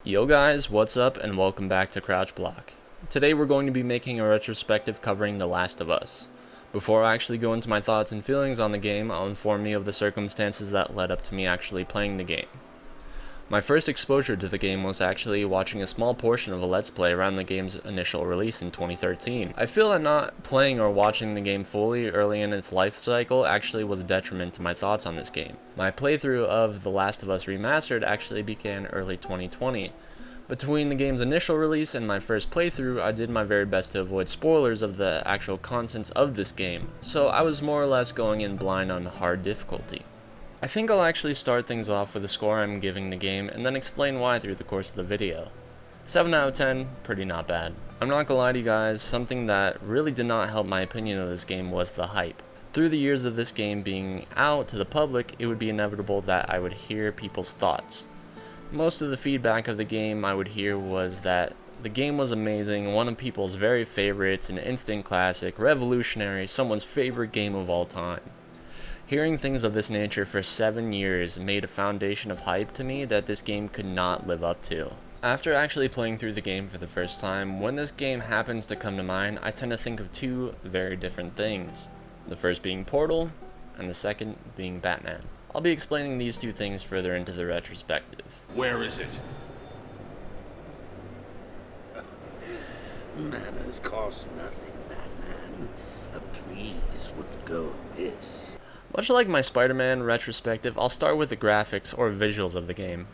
Yo guys, what's up and welcome back to Crouch Block. Today we're going to be making a retrospective covering The Last of Us. Before I actually go into my thoughts and feelings on the game, I'll inform you of the circumstances that led up to me actually playing the game. My first exposure to the game was actually watching a small portion of a Let's Play around the game's initial release in 2013. I feel that not playing or watching the game fully early in its life cycle actually was a detriment to my thoughts on this game. My playthrough of The Last of Us Remastered actually began early 2020. Between the game's initial release and my first playthrough, I did my very best to avoid spoilers of the actual contents of this game, so I was more or less going in blind on hard difficulty. I think I'll actually start things off with the score I'm giving the game and then explain why through the course of the video. 7 out of 10, pretty not bad. I'm not gonna lie to you guys, something that really did not help my opinion of this game was the hype. Through the years of this game being out to the public, it would be inevitable that I would hear people's thoughts. Most of the feedback of the game I would hear was that the game was amazing, one of people's very favorites, an instant classic, revolutionary, someone's favorite game of all time. Hearing things of this nature for 7 years made a foundation of hype to me that this game could not live up to. After actually playing through the game for the first time, when this game happens to come to mind, I tend to think of two very different things. The first being Portal, and the second being Batman. I'll be explaining these two things further into the retrospective. Where is it? Manners cost nothing, Batman. A please would go amiss. Much like my Spider-Man retrospective, I'll start with the graphics or visuals of the game.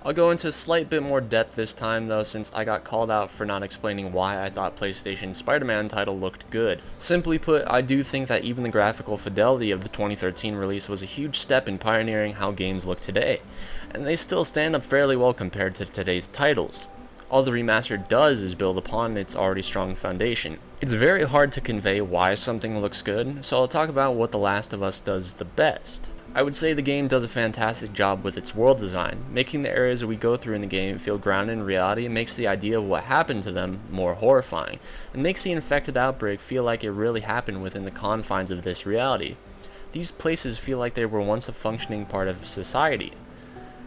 I'll go into a slight bit more depth this time though, since I got called out for not explaining why I thought PlayStation's Spider-Man title looked good. Simply put, I do think that even the graphical fidelity of the 2013 release was a huge step in pioneering how games look today, and they still stand up fairly well compared to today's titles. All the remaster does is build upon its already strong foundation. It's very hard to convey why something looks good, so I'll talk about what The Last of Us does the best. I would say the game does a fantastic job with its world design. Making the areas we go through in the game feel grounded in reality makes the idea of what happened to them more horrifying, and makes the infected outbreak feel like it really happened within the confines of this reality. These places feel like they were once a functioning part of society,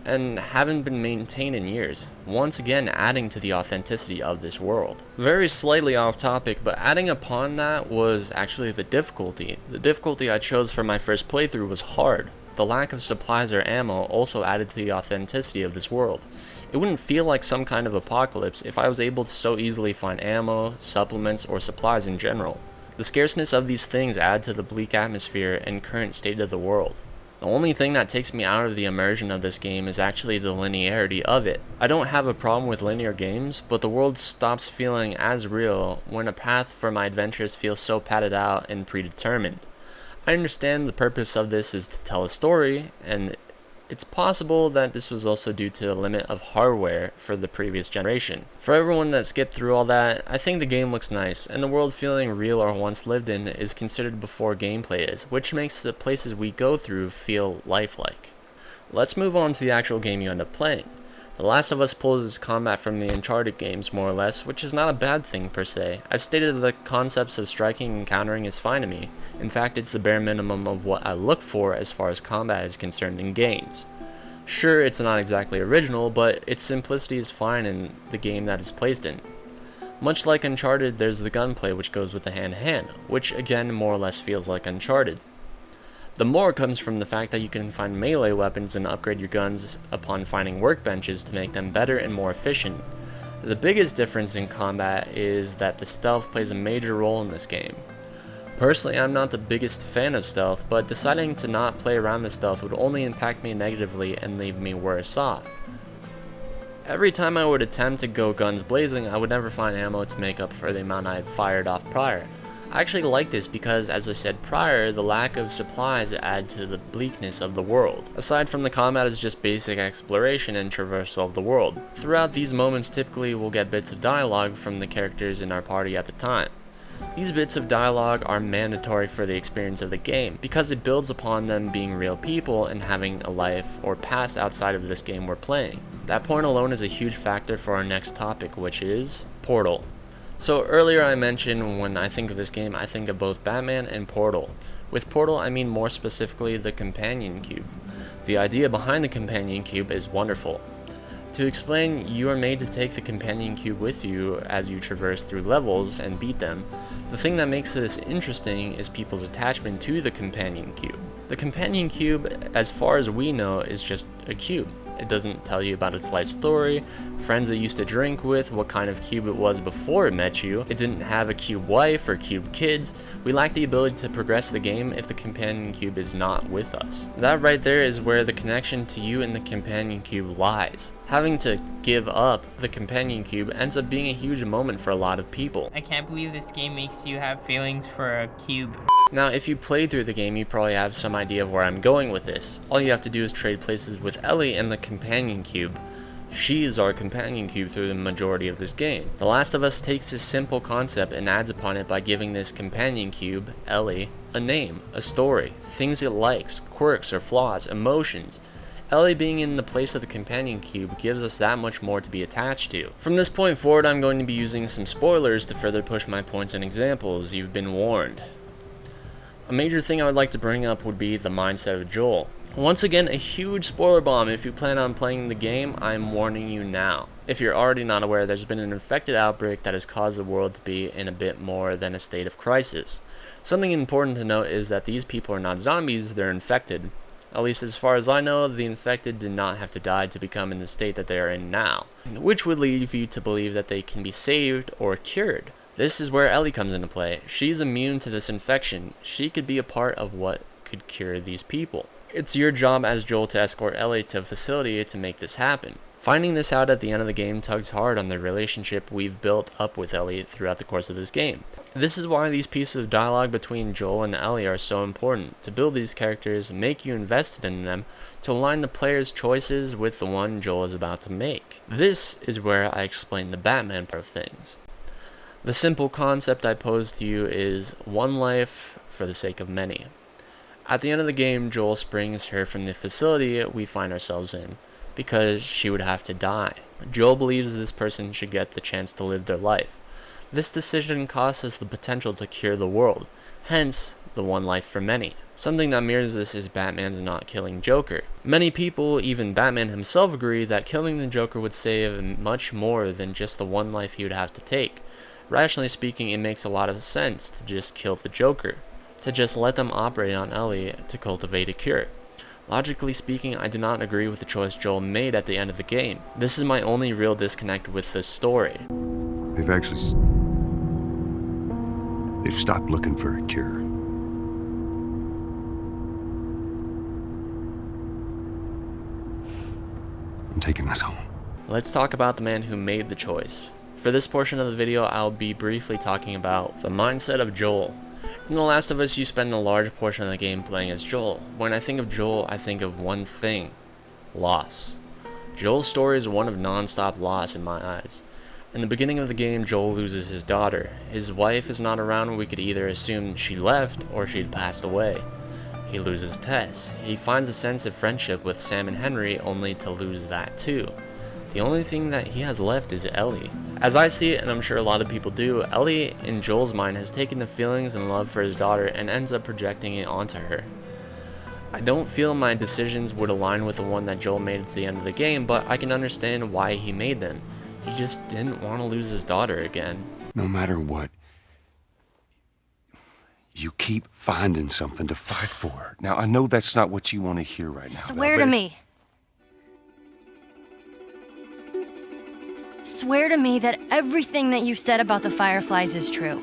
and haven't been maintained in years, once again adding to the authenticity of this world. Very slightly off topic, but adding upon that was actually the difficulty. The difficulty I chose for my first playthrough was hard. The lack of supplies or ammo also added to the authenticity of this world. It wouldn't feel like some kind of apocalypse if I was able to so easily find ammo, supplements, or supplies in general. The scarceness of these things add to the bleak atmosphere and current state of the world. The only thing that takes me out of the immersion of this game is actually the linearity of it. I don't have a problem with linear games, but the world stops feeling as real when a path for my adventures feels so padded out and predetermined. I understand the purpose of this is to tell a story, and it's possible that this was also due to a limit of hardware for the previous generation. For everyone that skipped through all that, I think the game looks nice, and the world feeling real or once lived in is considered before gameplay is, which makes the places we go through feel lifelike. Let's move on to the actual game you end up playing. The Last of Us pulls its combat from the Uncharted games more or less, which is not a bad thing per se. I've stated that the concepts of striking and countering is fine to me. In fact, it's the bare minimum of what I look for as far as combat is concerned in games. Sure, it's not exactly original, but its simplicity is fine in the game that it's placed in. Much like Uncharted, there's the gunplay which goes with the hand-to-hand, which again more or less feels like Uncharted. The more comes from the fact that you can find melee weapons and upgrade your guns upon finding workbenches to make them better and more efficient. The biggest difference in combat is that the stealth plays a major role in this game. Personally, I'm not the biggest fan of stealth, but deciding to not play around the stealth would only impact me negatively and leave me worse off. Every time I would attempt to go guns blazing, I would never find ammo to make up for the amount I had fired off prior. I actually like this because, as I said prior, the lack of supplies add to the bleakness of the world. Aside from the combat is just basic exploration and traversal of the world. Throughout these moments, typically we'll get bits of dialogue from the characters in our party at the time. These bits of dialogue are mandatory for the experience of the game, because it builds upon them being real people and having a life or past outside of this game we're playing. That point alone is a huge factor for our next topic, which is Portal. So earlier I mentioned when I think of this game, I think of both Batman and Portal. With Portal, I mean more specifically the companion cube. The idea behind the companion cube is wonderful. To explain, you are made to take the companion cube with you as you traverse through levels and beat them. The thing that makes this interesting is people's attachment to the companion cube. The companion cube, as far as we know, is just a cube. It doesn't tell you about its life story, friends it used to drink with, what kind of cube it was before it met you. It didn't have a cube wife or cube kids. We lack the ability to progress the game if the companion cube is not with us. That right there is where the connection to you and the companion cube lies. Having to give up the companion cube ends up being a huge moment for a lot of people. I can't believe this game makes you have feelings for a cube. Now, if you played through the game, you probably have some idea of where I'm going with this. All you have to do is trade places with Ellie and the companion cube. She is our companion cube through the majority of this game. The Last of Us takes this simple concept and adds upon it by giving this companion cube, Ellie, a name, a story, things it likes, quirks or flaws, emotions. Ellie being in the place of the companion cube gives us that much more to be attached to. From this point forward, I'm going to be using some spoilers to further push my points and examples. You've been warned. A major thing I would like to bring up would be the mindset of Joel. Once again, a huge spoiler bomb. If you plan on playing the game, I'm warning you now. If you're already not aware, there's been an infected outbreak that has caused the world to be in a bit more than a state of crisis. Something important to note is that these people are not zombies, they're infected. At least as far as I know, the infected did not have to die to become in the state that they are in now, which would lead you to believe that they can be saved or cured. This is where Ellie comes into play. She's immune to this infection. She could be a part of what could cure these people. It's your job as Joel to escort Ellie to a facility to make this happen. Finding this out at the end of the game tugs hard on the relationship we've built up with Ellie throughout the course of this game. This is why these pieces of dialogue between Joel and Ellie are so important, to build these characters, make you invested in them, to align the player's choices with the one Joel is about to make. This is where I explain the Batman part of things. The simple concept I pose to you is one life for the sake of many. At the end of the game, Joel springs her from the facility we find ourselves in, because she would have to die. Joel believes this person should get the chance to live their life. This decision costs us the potential to cure the world, hence the one life for many. Something that mirrors this is Batman's not killing Joker. Many people, even Batman himself, agree that killing the Joker would save much more than just the one life he would have to take. Rationally speaking, it makes a lot of sense to just kill the Joker, to just let them operate on Ellie to cultivate a cure. Logically speaking, I do not agree with the choice Joel made at the end of the game. This is my only real disconnect with this story. They've stopped looking for a cure. I'm taking this home. Let's talk about the man who made the choice. For this portion of the video, I'll be briefly talking about the mindset of Joel. In The Last of Us, you spend a large portion of the game playing as Joel. When I think of Joel, I think of one thing: loss. Joel's story is one of non-stop loss in my eyes. In the beginning of the game, Joel loses his daughter. His wife is not around. We could either assume she left or she'd passed away. He loses Tess. He finds a sense of friendship with Sam and Henry, only to lose that too. The only thing that he has left is Ellie. As I see it, and I'm sure a lot of people do, Ellie, in Joel's mind, has taken the feelings and love for his daughter and ends up projecting it onto her. I don't feel my decisions would align with the one that Joel made at the end of the game, but I can understand why he made them. He just didn't want to lose his daughter again. No matter what, you keep finding something to fight for. Now, I know that's not what you want to hear right now. Swear to me. Swear to me that everything that you've said about the Fireflies is true.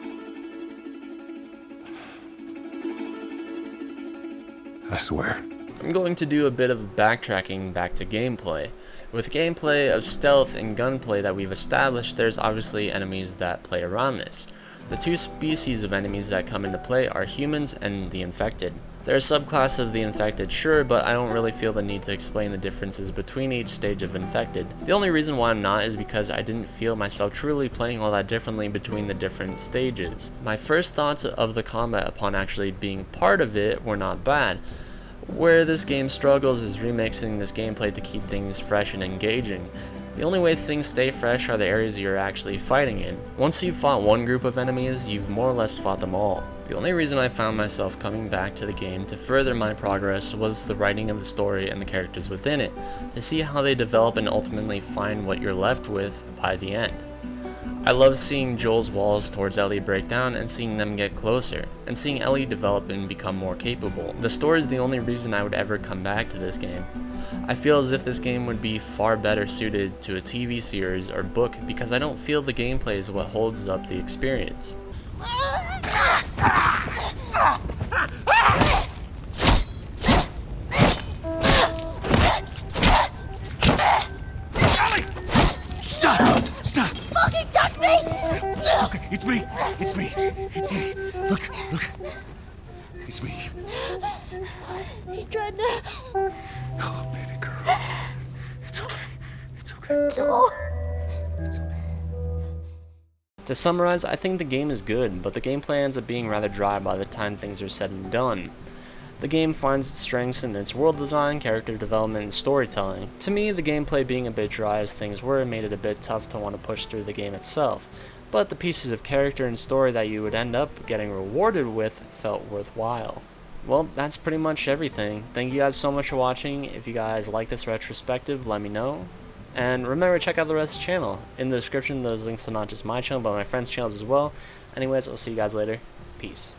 I swear. I'm going to do a bit of backtracking back to gameplay. With gameplay of stealth and gunplay that we've established, there's obviously enemies that play around this. The two species of enemies that come into play are humans and the infected. They're a subclass of the infected, sure, but I don't really feel the need to explain the differences between each stage of infected. The only reason why I'm not is because I didn't feel myself truly playing all that differently between the different stages. My first thoughts of the combat upon actually being part of it were not bad. Where this game struggles is remixing this gameplay to keep things fresh and engaging. The only way things stay fresh are the areas you're actually fighting in. Once you've fought one group of enemies, you've more or less fought them all. The only reason I found myself coming back to the game to further my progress was the writing of the story and the characters within it, to see how they develop and ultimately find what you're left with by the end. I love seeing Joel's walls towards Ellie break down and seeing them get closer, and seeing Ellie develop and become more capable. The story is the only reason I would ever come back to this game. I feel as if this game would be far better suited to a TV series or book because I don't feel the gameplay is what holds up the experience. Stop! Stop! Fucking touch me! It's okay. It's me. It's me. It's me. Look. It's me. He tried to... Oh, baby girl. It's okay. It's okay. No. It's okay. To summarize, I think the game is good, but the gameplay ends up being rather dry by the time things are said and done. The game finds its strengths in its world design, character development, and storytelling. To me, the gameplay being a bit dry as things were made it a bit tough to want to push through the game itself, but the pieces of character and story that you would end up getting rewarded with felt worthwhile. Well, that's pretty much everything. Thank you guys so much for watching. If you guys like this retrospective, let me know. And remember to check out the rest of the channel. In the description, there's links to not just my channel, but my friends' channels as well. Anyways, I'll see you guys later. Peace.